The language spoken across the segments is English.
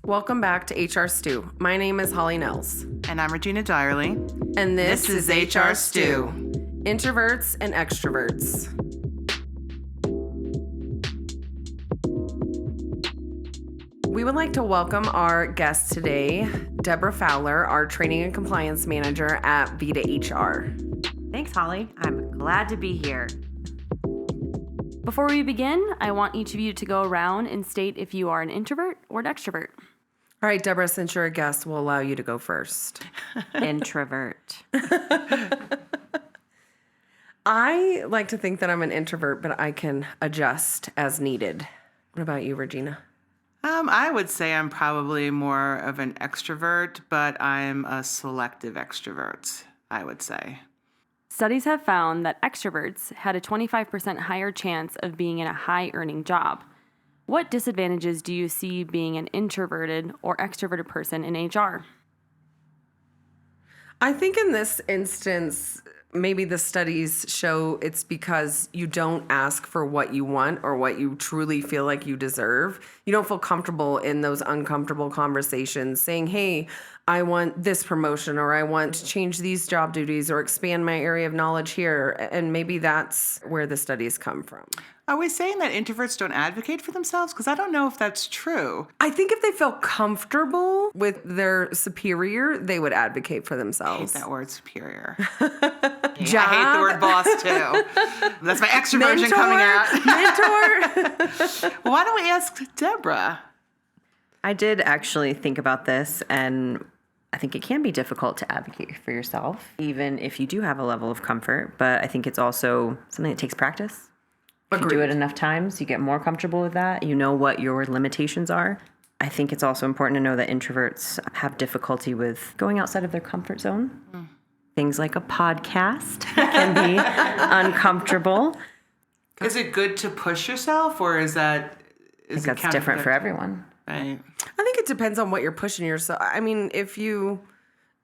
Welcome back to HR Stew. My name is Holly Nels. And I'm Regina Direly. And this is HR Stew. Stew. Introverts and Extroverts. We would like to welcome our guest today, Debra Fowler, our Training and Compliance Manager at Vita HR. Thanks, Holly. I'm glad to be here. Before we begin, I want each of you to go around and state if you are an introvert or an extrovert. All right, Debra, since you're a guest, we'll allow you to go first. Introvert. I like to think that I'm an introvert, but I can adjust as needed. What about you, Regina? I would say I'm probably more of an extrovert, but I'm a selective extrovert, I would say. Studies have found that extroverts had a 25% higher chance of being in a high-earning job. What disadvantages do you see being an introverted or extroverted person in HR? I think in this instance, maybe the studies show it's because you don't ask for what you want or what you truly feel like you deserve. You don't feel comfortable in those uncomfortable conversations saying, hey, I want this promotion, or I want to change these job duties or expand my area of knowledge here. And maybe that's where the studies come from. Are we saying that introverts don't advocate for themselves? Because I don't know if that's true. I think if they feel comfortable with their superior, they would advocate for I hate themselves. that word superior. Job? I hate the word boss, too. That's my extroversion coming out. Mentor? Why don't we ask Debra? I did actually think about this, and I think it can be difficult to advocate for yourself, even if you do have a level of comfort. But I think it's also something that takes practice. If you do it enough times, you get more comfortable with that. You know what your limitations are. I think it's also important to know that introverts have difficulty with going outside of their comfort zone. Things like a podcast can be uncomfortable. Is it good to push yourself, or is that... I think that's different for everyone. Right. I think it depends on what you're pushing yourself. I mean, if you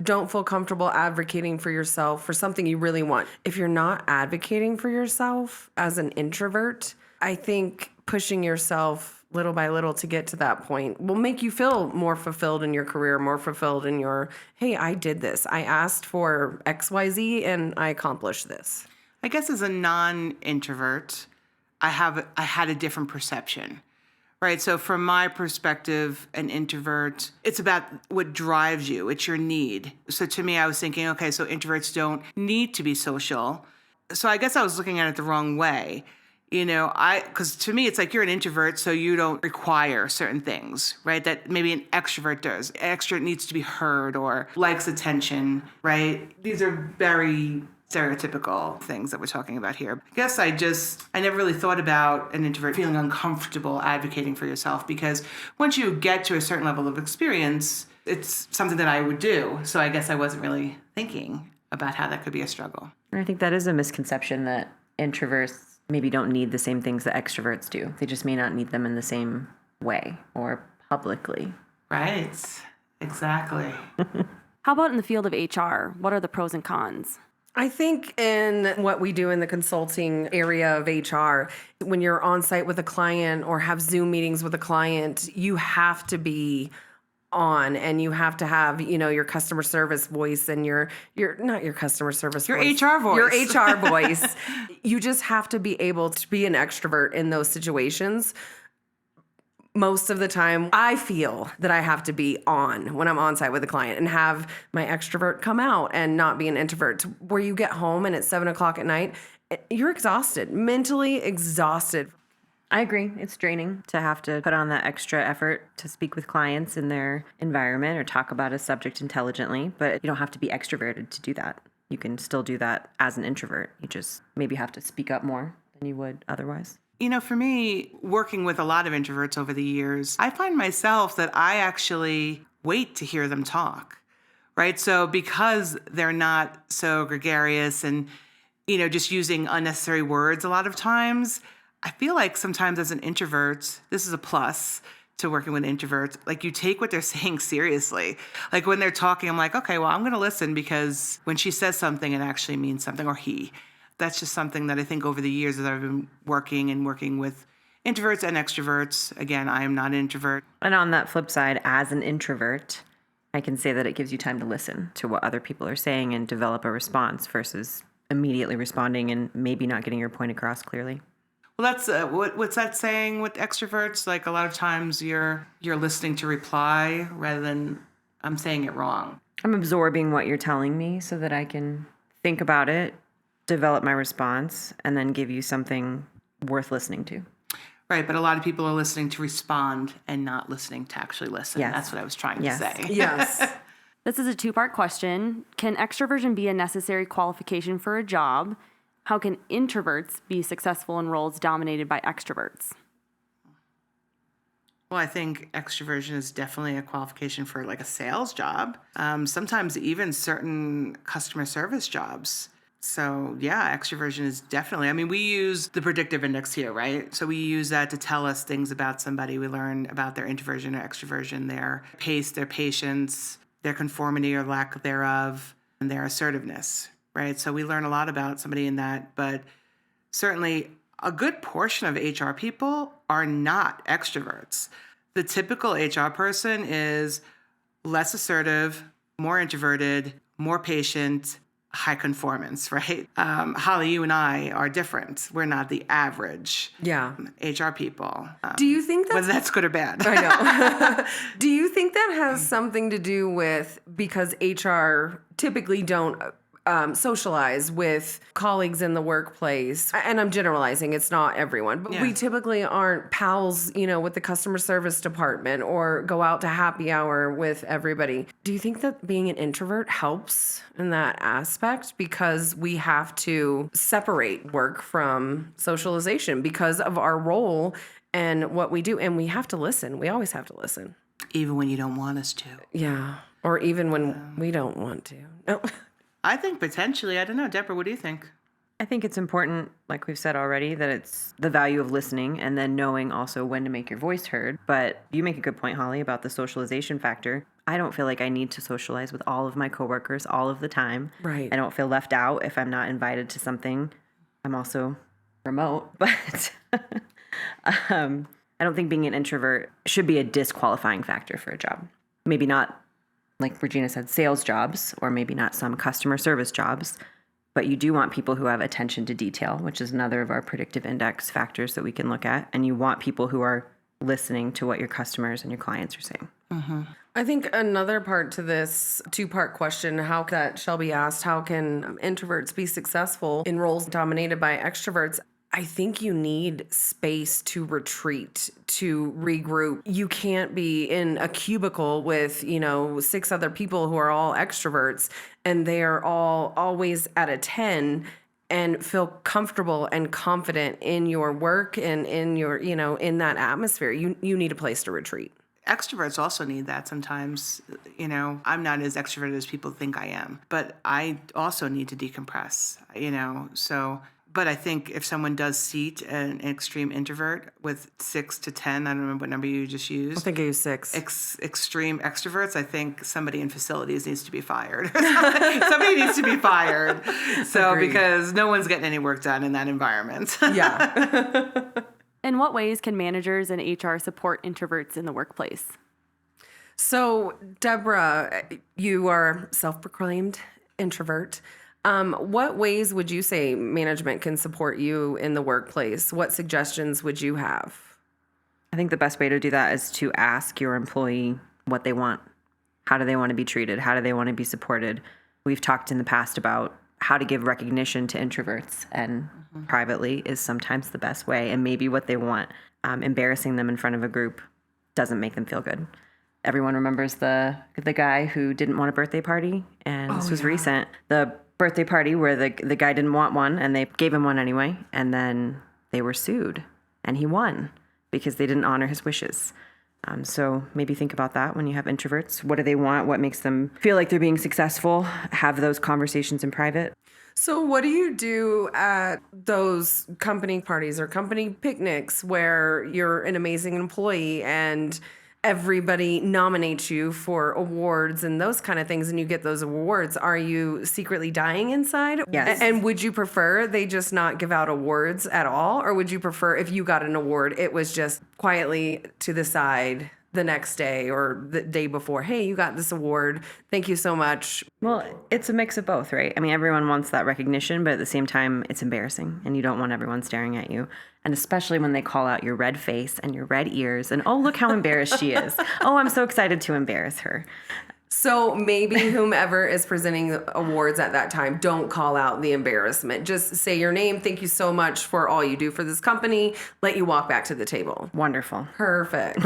don't feel comfortable advocating for yourself for something you really want, if you're not advocating for yourself as an introvert, I think pushing yourself little by little to get to that point will make you feel more fulfilled in your career, more fulfilled in your, hey, I did this. I asked for XYZ and I accomplished this. I guess as a non-introvert, I had a different perception. Right. So from my perspective, an introvert, it's about what drives you. It's your need. So to me, I was thinking, okay, so introverts don't need to be social. So I guess I was looking at it the wrong way. You know, because to me, it's like you're an introvert, so you don't require certain things, right? That maybe an extrovert does. An extrovert needs to be heard or likes attention, right? These are very stereotypical things that we're talking about here. I guess I never really thought about an introvert feeling uncomfortable advocating for yourself, because once you get to a certain level of experience, it's something that I would do. So I guess I wasn't really thinking about how that could be a struggle. And I think that is a misconception that introverts maybe don't need the same things that extroverts do. They just may not need them in the same way or publicly. Right. Exactly. How about in the field of HR? What are the pros and cons? I think in what we do in the consulting area of HR, when you're on site with a client or have Zoom meetings with a client, you have to be on, and you have to have, your customer service voice and your not your customer service Your voice. HR voice. Your HR voice. You just have to be able to be an extrovert in those situations. Most of the time, I feel that I have to be on when I'm on site with a client and have my extrovert come out and not be an introvert. Where you get home and it's 7:00 at night, you're exhausted, mentally exhausted. I agree. It's draining to have to put on that extra effort to speak with clients in their environment or talk about a subject intelligently, but you don't have to be extroverted to do that. You can still do that as an introvert. You just maybe have to speak up more than you would otherwise. For me, working with a lot of introverts over the years, I find myself that I actually wait to hear them talk, right? So because they're not so gregarious and, just using unnecessary words a lot of times, I feel like sometimes as an introvert, this is a plus to working with introverts, like you take what they're saying seriously. Like when they're talking, I'm like, okay, well, I'm going to listen because when she says something, it actually means something, or he. That's just something that I think over the years as I've been working with Introverts and extroverts. Again, I am not an introvert. And on that flip side, as an introvert, I can say that it gives you time to listen to what other people are saying and develop a response versus immediately responding and maybe not getting your point across clearly. Well, that's what's that saying with extroverts? Like a lot of times you're listening to reply rather than I'm saying it wrong. I'm absorbing what you're telling me so that I can think about it, develop my response, and then give you something worth listening to. Right, but a lot of people are listening to respond and not listening to actually listen. Yes. That's what I was trying Yes. to say. Yes. This is a two-part question. Can extroversion be a necessary qualification for a job? How can introverts be successful in roles dominated by extroverts? Well, I think extroversion is definitely a qualification for like a sales job. Sometimes even certain customer service jobs. So yeah, extroversion is definitely, I mean, we use the predictive index here, right? So we use that to tell us things about somebody. We learn about their introversion or extroversion, their pace, their patience, their conformity or lack thereof, and their assertiveness, right? So we learn a lot about somebody in that, but certainly a good portion of HR people are not extroverts. The typical HR person is less assertive, more introverted, more patient, high conformance, right? Holly, you and I are different. We're not the average Yeah. HR people. Do you think Whether that's that's good or bad. I know. Do you think that has something to do with because HR typically don't socialize with colleagues in the workplace? And I'm generalizing, it's not everyone, but Yeah. we typically aren't pals, with the customer service department or go out to happy hour with everybody. Do you think that being an introvert helps in that aspect because we have to separate work from socialization because of our role and what we do, and we have to listen. We always have to listen. Even when you don't want us to. Yeah. Or even when we don't want to. No. I think potentially, I don't know. Deborah, what do you think? I think it's important, like we've said already, that it's the value of listening and then knowing also when to make your voice heard. But you make a good point, Holly, about the socialization factor. I don't feel like I need to socialize with all of my coworkers all of the time. Right. I don't feel left out if I'm not invited to something. I'm also remote, but I don't think being an introvert should be a disqualifying factor for a job. Maybe not, like Regina said, sales jobs, or maybe not some customer service jobs, but you do want people who have attention to detail, which is another of our predictive index factors that we can look at. And you want people who are listening to what your customers and your clients are saying. Mm-hmm. I think another part to this two-part question, how that Shelby asked, how can introverts be successful in roles dominated by extroverts? I think you need space to retreat, to regroup. You can't be in a cubicle with, 6 other people who are all extroverts and they are all always at a 10 and feel comfortable and confident in your work and in your, in that atmosphere. You need a place to retreat. Extroverts also need that sometimes. I'm not as extroverted as people think I am, but I also need to decompress, so... But I think if someone does seat an extreme introvert with 6 to 10, I don't remember what number you just used. I think I used 6. Extreme extroverts, I think somebody in facilities needs to be fired. Somebody needs to be fired. So Agreed. Because no one's getting any work done in that environment. Yeah. In what ways can managers and HR support introverts in the workplace? So, Debra, you are self-proclaimed introvert. What ways would you say management can support you in the workplace? What suggestions would you have? I think the best way to do that is to ask your employee what they want. How do they want to be treated? How do they want to be supported? We've talked in the past about how to give recognition to introverts, and privately is sometimes the best way, and maybe what they want. Embarrassing them in front of a group doesn't make them feel good. Everyone remembers the guy who didn't want a birthday party, and this was recent. The birthday party where the guy didn't want one and they gave him one anyway, and then they were sued and he won because they didn't honor his wishes. So maybe think about that when you have introverts. What do they want? What makes them feel like they're being successful? Have those conversations in private. So what do you do at those company parties or company picnics where you're an amazing employee and everybody nominates you for awards and those kind of things, and you get those awards, are you secretly dying inside? Yes. And would you prefer they just not give out awards at all? Or would you prefer if you got an award, it was just quietly to the side the next day or the day before? Hey, you got this award. Thank you so much. Well, it's a mix of both, right? I mean, everyone wants that recognition, but at the same time, it's embarrassing, and you don't want everyone staring at you. And especially when they call out your red face and your red ears, and oh, look how embarrassed she is. Oh, I'm so excited to embarrass her. So maybe whomever is presenting awards at that time, don't call out the embarrassment. Just say your name. Thank you so much for all you do for this company. Let you walk back to the table. Wonderful. Perfect.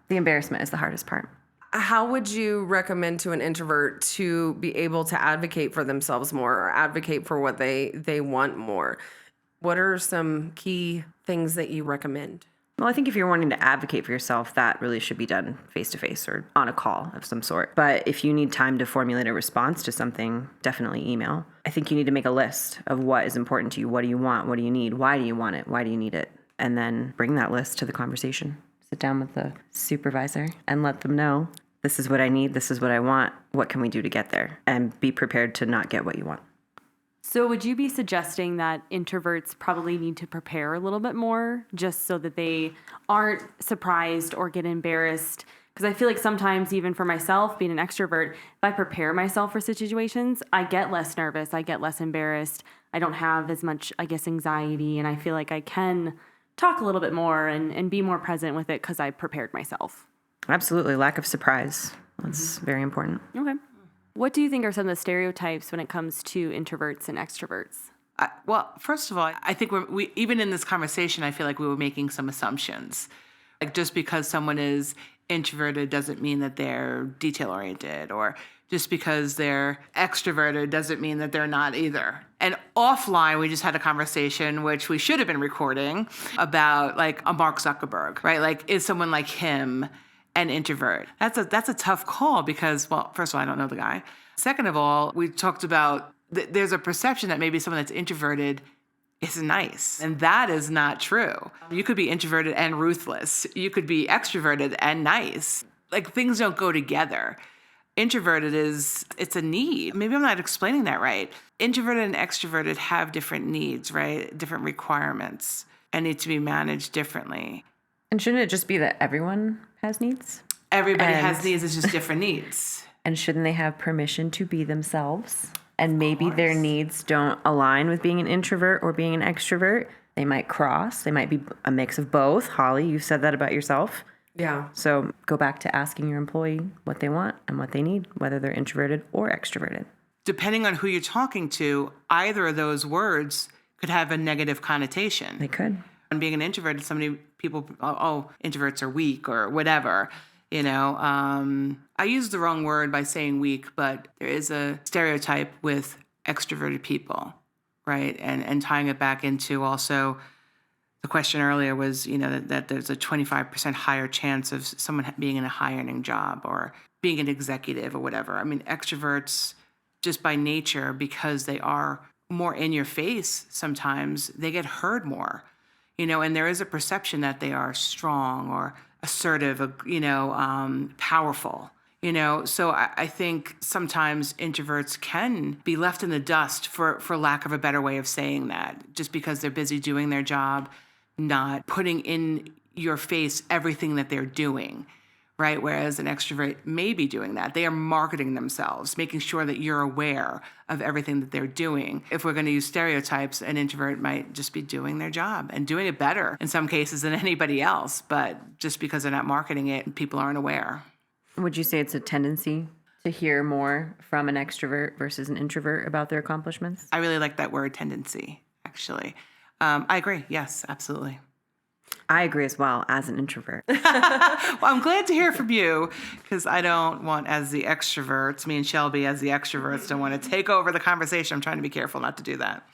The embarrassment is the hardest part. How would you recommend to an introvert to be able to advocate for themselves more or advocate for what they want more? What are some key things that you recommend? Well, I think if you're wanting to advocate for yourself, that really should be done face-to-face or on a call of some sort. But if you need time to formulate a response to something, definitely email. I think you need to make a list of what is important to you. What do you want? What do you need? Why do you want it? Why do you need it? And then bring that list to the conversation. Sit down with the supervisor and let them know, this is what I need, this is what I want, what can we do to get there? And be prepared to not get what you want. So would you be suggesting that introverts probably need to prepare a little bit more just so that they aren't surprised or get embarrassed? Because I feel like sometimes, even for myself, being an extrovert, if I prepare myself for situations, I get less nervous, I get less embarrassed, I don't have as much, I guess, anxiety, and I feel like I can talk a little bit more and be more present with it because I prepared myself. Absolutely. Lack of surprise. That's very important. Okay. What do you think are some of the stereotypes when it comes to introverts and extroverts? Well, first of all, I think we even in this conversation, I feel like we were making some assumptions. Like just because someone is introverted doesn't mean that they're detail-oriented, or just because they're extroverted doesn't mean that they're not either. And offline, we just had a conversation, which we should have been recording, about like a Mark Zuckerberg, right? Like, is someone like him an introvert? That's a tough call because, well, first of all, I don't know the guy. Second of all, we talked about there's a perception that maybe someone that's introverted is nice. And that is not true. You could be introverted and ruthless. You could be extroverted and nice. Like, things don't go together. Introverted it's a need. Maybe I'm not explaining that right. Introverted and extroverted have different needs, right? Different requirements and need to be managed differently. And shouldn't it just be that everyone has needs? Everybody has needs, it's just different needs. And shouldn't they have permission to be themselves? And maybe their needs don't align with being an introvert or being an extrovert. They might cross. They might be a mix of both. Holly, you've said that about yourself. Yeah. So go back to asking your employee what they want and what they need, whether they're introverted or extroverted. Depending on who you're talking to, either of those words could have a negative connotation. They could. And being an introvert, so many people, oh, introverts are weak or whatever. You know, I used the wrong word by saying weak, but there is a stereotype with extroverted people, right? And tying it back into also the question earlier was, you know, that there's a 25% higher chance of someone being in a high-earning job or being an executive or whatever. I mean, extroverts, just by nature, because they are more in your face sometimes, they get heard more, you know, and there is a perception that they are strong or assertive, you know, powerful, you know. So I think sometimes introverts can be left in the dust, for lack of a better way of saying that, just because they're busy doing their job, not putting in your face everything that they're doing, right? Whereas an extrovert may be doing that. They are marketing themselves, making sure that you're aware of everything that they're doing. If we're going to use stereotypes, an introvert might just be doing their job and doing it better in some cases than anybody else. But just because they're not marketing it, people aren't aware. Would you say it's a tendency to hear more from an extrovert versus an introvert about their accomplishments? I really like that word, tendency, actually. I agree. Yes, absolutely. I agree as well, as an introvert. Well, I'm glad to hear from you, because I don't want, as the extroverts, me and Shelby as the extroverts, don't want to take over the conversation. I'm trying to be careful not to do that.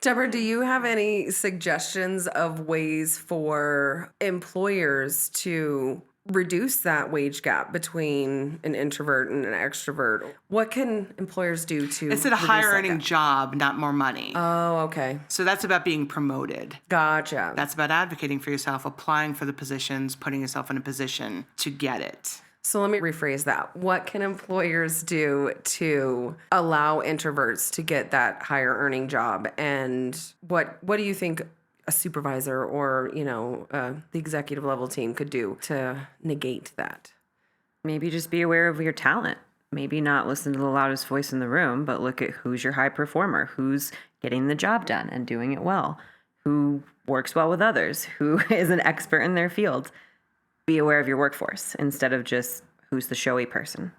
Debra, do you have any suggestions of ways for employers to reduce that wage gap between an introvert and an extrovert? What can employers do to It's a reduce higher that earning gap? job, not more money. Oh, okay. So that's about being promoted. Gotcha. That's about advocating for yourself, applying for the positions, putting yourself in a position to get it. So let me rephrase that. What can employers do to allow introverts to get that higher earning job? And what do you think a supervisor or, the executive level team could do to negate that? Maybe just be aware of your talent. Maybe not listen to the loudest voice in the room, but look at who's your high performer, who's getting the job done and doing it well, who works well with others, who is an expert in their field. Be aware of your workforce instead of just who's the showy person.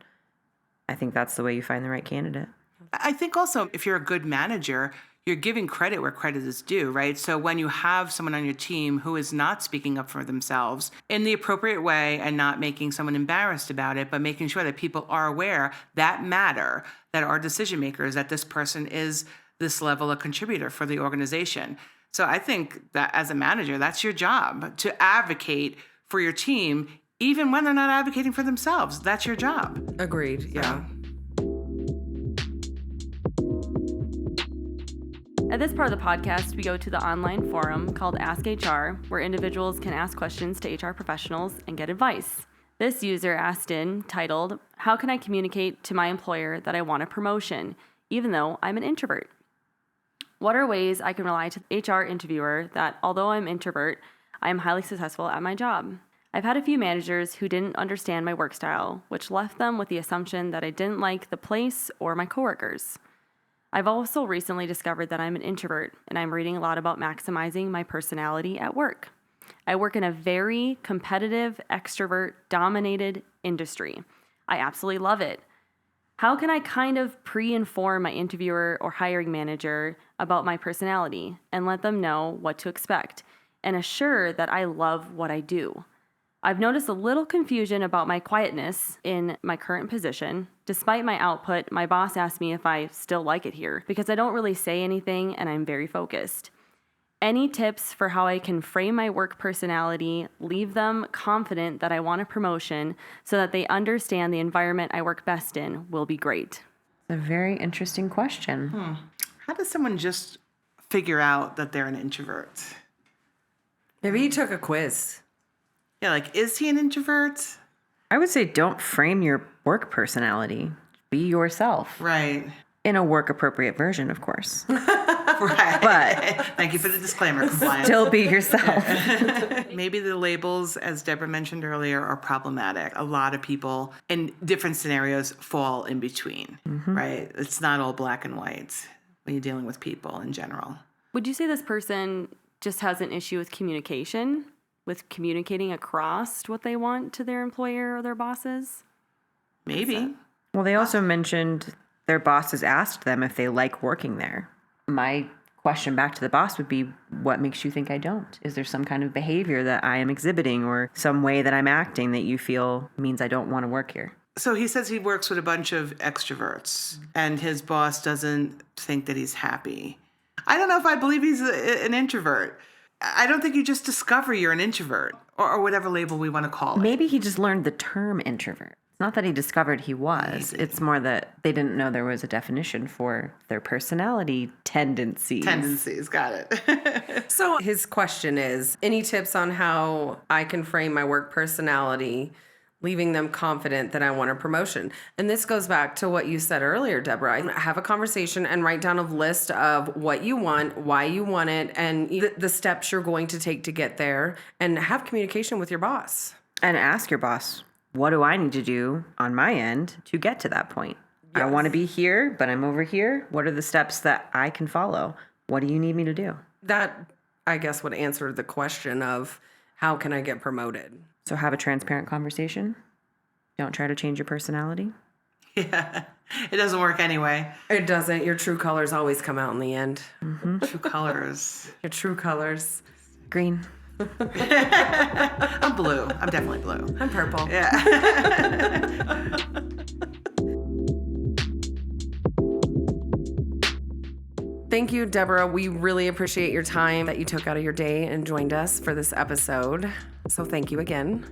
I think that's the way you find the right candidate. I think also if you're a good manager, you're giving credit where credit is due, right? So when you have someone on your team who is not speaking up for themselves in the appropriate way and not making someone embarrassed about it, but making sure that people are aware that matter, that are decision makers, that this person is this level of contributor for the organization. So I think that as a manager, that's your job, to advocate for your team, even when they're not advocating for themselves. That's your job. Agreed. Yeah. At this part of the podcast, we go to the online forum called Ask HR, where individuals can ask questions to HR professionals and get advice. This user asked in, titled, "How can I communicate to my employer that I want a promotion, even though I'm an introvert? What are ways I can rely to the HR interviewer that, although I'm introvert, I am highly successful at my job? I've had a few managers who didn't understand my work style, which left them with the assumption that I didn't like the place or my coworkers. I've also recently discovered that I'm an introvert, and I'm reading a lot about maximizing my personality at work. I work in a very competitive, extrovert-dominated industry. I absolutely love it. How can I kind of pre-inform my interviewer or hiring manager about my personality and let them know what to expect and assure that I love what I do? I've noticed a little confusion about my quietness in my current position. Despite my output, my boss asked me if I still like it here because I don't really say anything and I'm very focused. Any tips for how I can frame my work personality, leave them confident that I want a promotion so that they understand the environment I work best in will be great." A very interesting question. How does someone just figure out that they're an introvert? Maybe he took a quiz. Yeah, like, is he an introvert? I would say don't frame your work personality. Be yourself. Right. In a work-appropriate version, of course. Right. But Thank you for the disclaimer, compliance. still be yourself. Maybe the labels, as Debra mentioned earlier, are problematic. A lot of people in different scenarios fall in between, right? It's not all black and white when you're dealing with people in general. Would you say this person just has an issue with communication, with communicating across what they want to their employer or their bosses? Maybe. Well, they also mentioned their bosses asked them if they like working there. My question back to the boss would be, what makes you think I don't? Is there some kind of behavior that I am exhibiting or some way that I'm acting that you feel means I don't want to work here? So he says he works with a bunch of extroverts and his boss doesn't think that he's happy. I don't know if I believe he's an introvert. I don't think you just discover you're an introvert or whatever label we want to call it. Maybe he just learned the term introvert. It's not that he discovered he was. Maybe. It's more that they didn't know there was a definition for their personality tendencies. Tendencies, got it. So his question is, any tips on how I can frame my work personality, leaving them confident that I want a promotion? And this goes back to what you said earlier, Debra. Have a conversation and write down a list of what you want, why you want it, and the steps you're going to take to get there, and have communication with your boss. And ask your boss, what do I need to do on my end to get to that point? I want to be here, but I'm over here. What are the steps that I can follow? What do you need me to do? That, I guess, would answer the question of how can I get promoted? So have a transparent conversation. Don't try to change your personality. Yeah, it doesn't work anyway. It doesn't. Your true colors always come out in the end. True colors. Your true colors. Green. I'm blue. I'm definitely blue. I'm purple. Yeah. Thank you, Debra. We really appreciate your time that you took out of your day and joined us for this episode. So thank you again.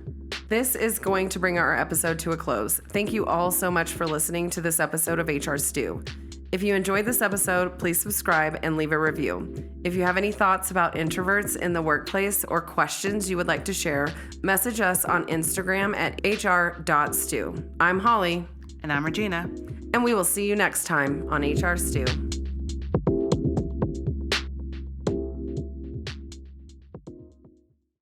This is going to bring our episode to a close. Thank you all so much for listening to this episode of HR Stew. If you enjoyed this episode, please subscribe and leave a review. If you have any thoughts about introverts in the workplace or questions you would like to share, message us on Instagram at hr.stew. I'm Holly. And I'm Regina. And we will see you next time on HR Stew.